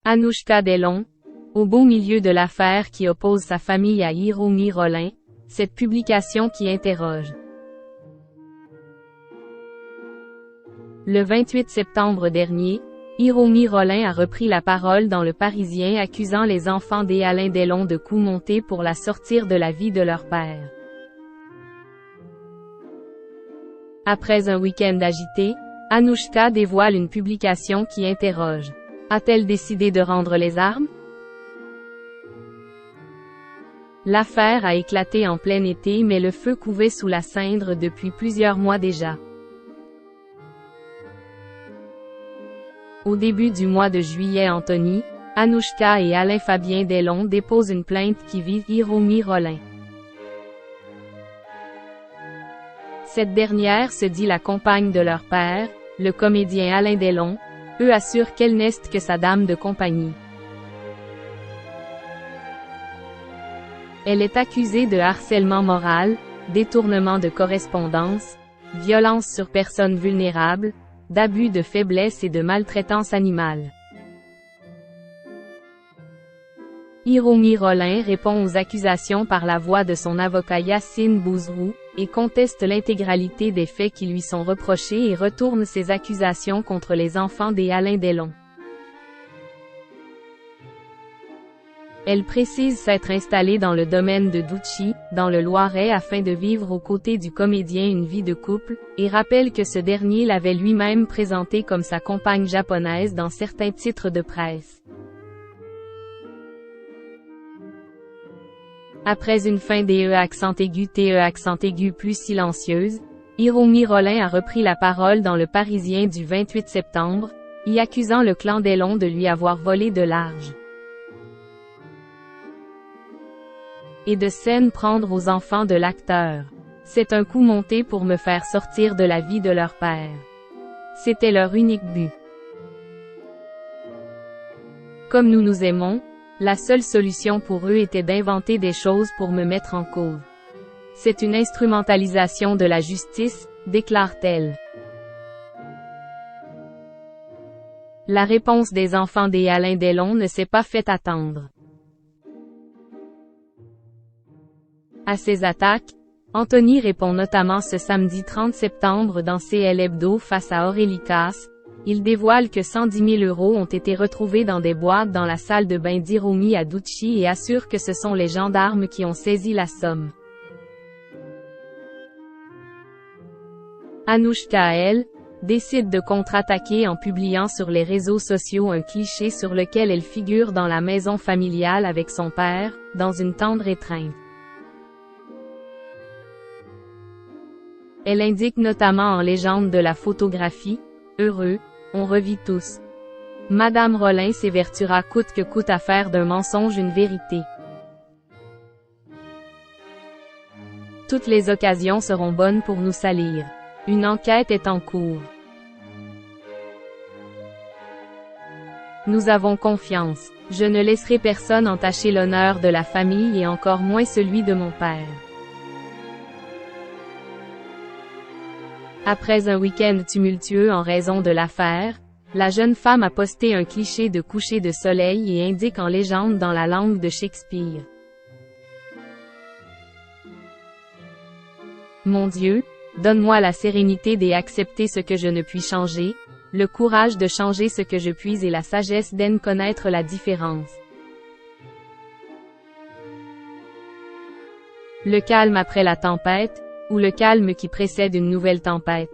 Anouchka Delon, au beau milieu de l'affaire qui oppose sa famille à Hiromi Rollin, cette publication qui interroge. Le 28 septembre dernier, Hiromi Rollin a repris la parole dans Le Parisien accusant les enfants d'Alain Delon de coups montés pour la sortir de la vie de leur père. Après un week-end agité, Anouchka dévoile une publication qui interroge. A-t-elle décidé de rendre les armes? L'affaire a éclaté en plein été mais le feu couvait sous la cindre depuis plusieurs mois déjà. Au début du mois de juillet, Anthony, Anouchka et Alain Fabien Delon déposent une plainte qui vise Hiromi Rollin. Cette dernière se dit la compagne de leur père, le comédien Alain Delon. Eux assurent qu'elle n'est que sa dame de compagnie. Elle est accusée de harcèlement moral, détournement de correspondance, violence sur personnes vulnérables, d'abus de faiblesse et de maltraitance animale. Hiromi Rollin répond aux accusations par la voix de son avocat Yacine Bouzrou, et conteste l'intégralité des faits qui lui sont reprochés et retourne ses accusations contre les enfants d'Alain Delon. Elle précise s'être installée dans le domaine de Douchy, dans le Loiret afin de vivre aux côtés du comédien une vie de couple, et rappelle que ce dernier l'avait lui-même présenté comme sa compagne japonaise dans certains titres de presse. Après une fin des accent aigu plus silencieuse, Hiromi Rollin a repris la parole dans Le Parisien du 28 septembre, y accusant le clan Delon de lui avoir volé de l'argent et de s'en prendre aux enfants de l'acteur. C'est un coup monté pour me faire sortir de la vie de leur père. C'était leur unique but. Comme nous nous aimons, la seule solution pour eux était d'inventer des choses pour me mettre en cause. C'est une instrumentalisation de la justice, déclare-t-elle. La réponse des enfants d'Alain Delon ne s'est pas fait attendre. À ces attaques, Anthony répond notamment ce samedi 30 septembre dans CL Hebdo face à Aurélie Casse. Il dévoile que 110 000 € ont été retrouvés dans des boîtes dans la salle de bain d'Hiromi à Douchy et assure que ce sont les gendarmes qui ont saisi la somme. Anouchka, elle, décide de contre-attaquer en publiant sur les réseaux sociaux un cliché sur lequel elle figure dans la maison familiale avec son père, dans une tendre étreinte. Elle indique notamment en légende de la photographie, « Heureux, on revit tous. Madame Rollin s'évertuera coûte que coûte à faire d'un mensonge une vérité. Toutes les occasions seront bonnes pour nous salir. Une enquête est en cours. Nous avons confiance. Je ne laisserai personne entacher l'honneur de la famille et encore moins celui de mon père. » Après un week-end tumultueux en raison de l'affaire, la jeune femme a posté un cliché de coucher de soleil et indique en légende dans la langue de Shakespeare. Mon Dieu, donne-moi la sérénité d'accepter ce que je ne puis changer, le courage de changer ce que je puis et la sagesse d'en connaître la différence. Le calme après la tempête, ou le calme qui précède une nouvelle tempête.